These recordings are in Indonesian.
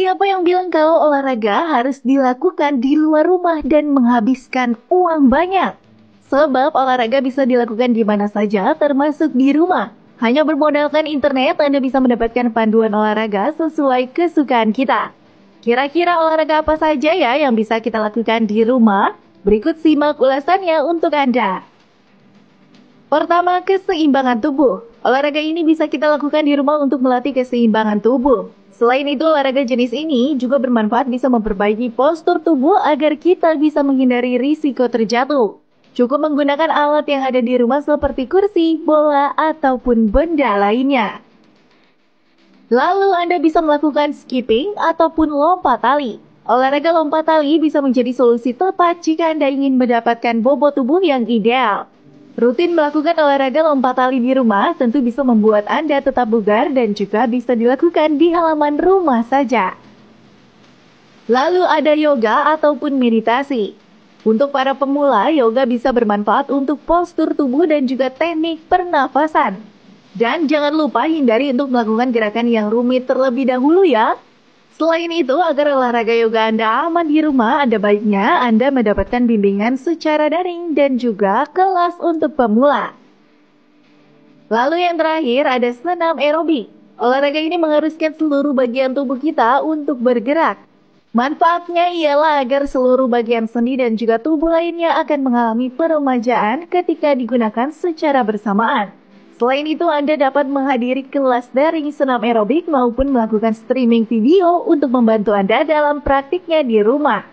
Siapa yang bilang kalau olahraga harus dilakukan di luar rumah dan menghabiskan uang banyak? Sebab olahraga bisa dilakukan di mana saja, termasuk di rumah. Hanya bermodalkan internet, Anda bisa mendapatkan panduan olahraga sesuai kesukaan kita. Kira-kira olahraga apa saja ya yang bisa kita lakukan di rumah? Berikut simak ulasannya untuk Anda. Pertama, keseimbangan tubuh. Olahraga ini bisa kita lakukan di rumah untuk melatih keseimbangan tubuh. Selain itu, olahraga jenis ini juga bermanfaat bisa memperbaiki postur tubuh agar kita bisa menghindari risiko terjatuh. Cukup menggunakan alat yang ada di rumah seperti kursi, bola, ataupun benda lainnya. Lalu Anda bisa melakukan skipping ataupun lompat tali. Olahraga lompat tali bisa menjadi solusi tepat jika Anda ingin mendapatkan bobot tubuh yang ideal. Rutin melakukan olahraga lompat tali di rumah tentu bisa membuat Anda tetap bugar dan juga bisa dilakukan di halaman rumah saja. Lalu ada yoga ataupun meditasi. Untuk para pemula, yoga bisa bermanfaat untuk postur tubuh dan juga teknik pernafasan. Dan jangan lupa hindari untuk melakukan gerakan yang rumit terlebih dahulu ya. Selain itu, agar olahraga yoga Anda aman di rumah, ada baiknya Anda mendapatkan bimbingan secara daring dan juga kelas untuk pemula. Lalu yang terakhir ada senam aerobik. Olahraga ini mengharuskan seluruh bagian tubuh kita untuk bergerak. Manfaatnya ialah agar seluruh bagian sendi dan juga tubuh lainnya akan mengalami peremajaan ketika digunakan secara bersamaan. Selain itu, Anda dapat menghadiri kelas daring senam aerobik maupun melakukan streaming video untuk membantu Anda dalam praktiknya di rumah.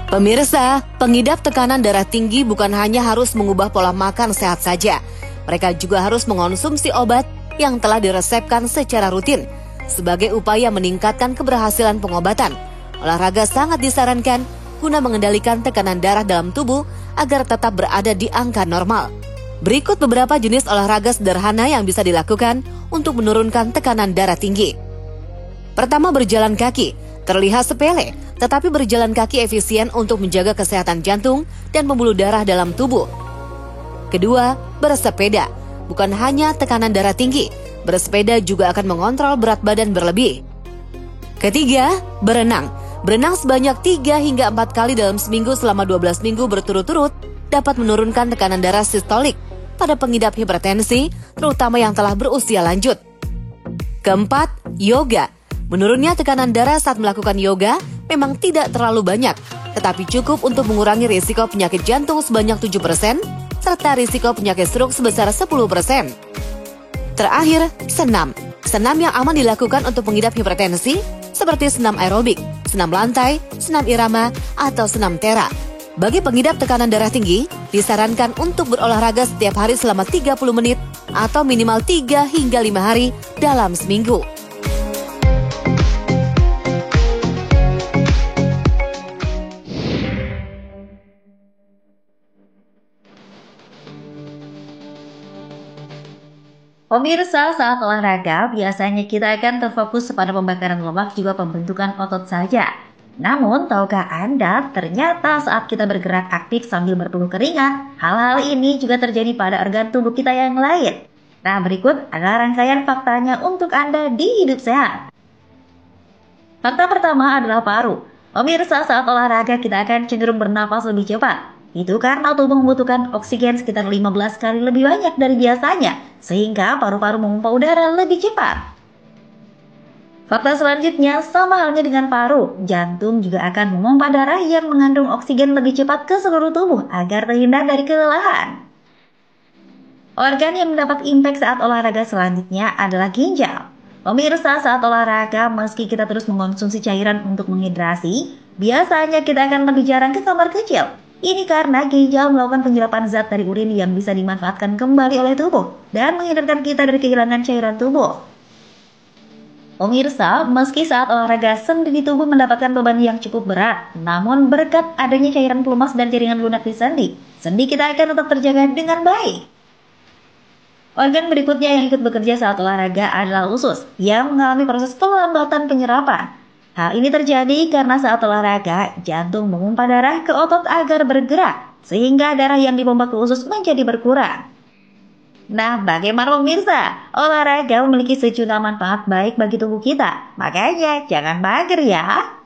Pemirsa, pengidap tekanan darah tinggi bukan hanya harus mengubah pola makan sehat saja. Mereka juga harus mengonsumsi obat yang telah diresepkan secara rutin. Sebagai upaya meningkatkan keberhasilan pengobatan, olahraga sangat disarankan guna mengendalikan tekanan darah dalam tubuh agar tetap berada di angka normal. Berikut beberapa jenis olahraga sederhana yang bisa dilakukan untuk menurunkan tekanan darah tinggi. Pertama, berjalan kaki. Terlihat sepele, tetapi berjalan kaki efisien untuk menjaga kesehatan jantung dan pembuluh darah dalam tubuh. Kedua, bersepeda. Bukan hanya tekanan darah tinggi, bersepeda juga akan mengontrol berat badan berlebih. Ketiga, berenang. Berenang sebanyak 3 hingga 4 kali dalam seminggu selama 12 minggu berturut-turut dapat menurunkan tekanan darah sistolik pada pengidap hipertensi, terutama yang telah berusia lanjut. Keempat, yoga. Menurunnya tekanan darah saat melakukan yoga memang tidak terlalu banyak, tetapi cukup untuk mengurangi risiko penyakit jantung sebanyak 7%, serta risiko penyakit stroke sebesar 10%. Terakhir, senam. Senam yang aman dilakukan untuk pengidap hipertensi seperti senam aerobik, senam lantai, senam irama, atau senam tera. Bagi pengidap tekanan darah tinggi, disarankan untuk berolahraga setiap hari selama 30 menit atau minimal 3 hingga 5 hari dalam seminggu. Pemirsa, saat olahraga, biasanya kita akan terfokus pada pembakaran lemak juga pembentukan otot saja. Namun, tahukah Anda, ternyata saat kita bergerak aktif sambil berpeluh keringat, hal-hal ini juga terjadi pada organ tubuh kita yang lain. Nah, berikut adalah rangkaian faktanya untuk Anda di Hidup Sehat. Fakta pertama adalah paru. Pemirsa, saat olahraga kita akan cenderung bernapas lebih cepat. Itu karena tubuh membutuhkan oksigen sekitar 15 kali lebih banyak dari biasanya, sehingga paru-paru memompa udara lebih cepat. Fakta selanjutnya, sama halnya dengan paru, jantung juga akan memompa darah yang mengandung oksigen lebih cepat ke seluruh tubuh agar terhindar dari kelelahan. Organ yang mendapat impact saat olahraga selanjutnya adalah ginjal. Pemirsa, saat olahraga, meski kita terus mengonsumsi cairan untuk menghidrasi, biasanya kita akan lebih jarang ke kamar kecil. Ini karena ginjal melakukan penyerapan zat dari urin yang bisa dimanfaatkan kembali oleh tubuh dan menghindarkan kita dari kehilangan cairan tubuh. Pemirsa, meski saat olahraga sendi di tubuh mendapatkan beban yang cukup berat, namun berkat adanya cairan pelumas dan jaringan lunak di sendi, sendi kita akan tetap terjaga dengan baik. Organ berikutnya yang ikut bekerja saat olahraga adalah usus, yang mengalami proses pelambatan penyerapan. Hal ini terjadi karena saat olahraga, jantung memompa darah ke otot agar bergerak, sehingga darah yang dipompa ke usus menjadi berkurang. Nah, bagaimana pemirsa? Olahraga memiliki sejumlah manfaat baik bagi tubuh kita. Makanya, jangan mager ya.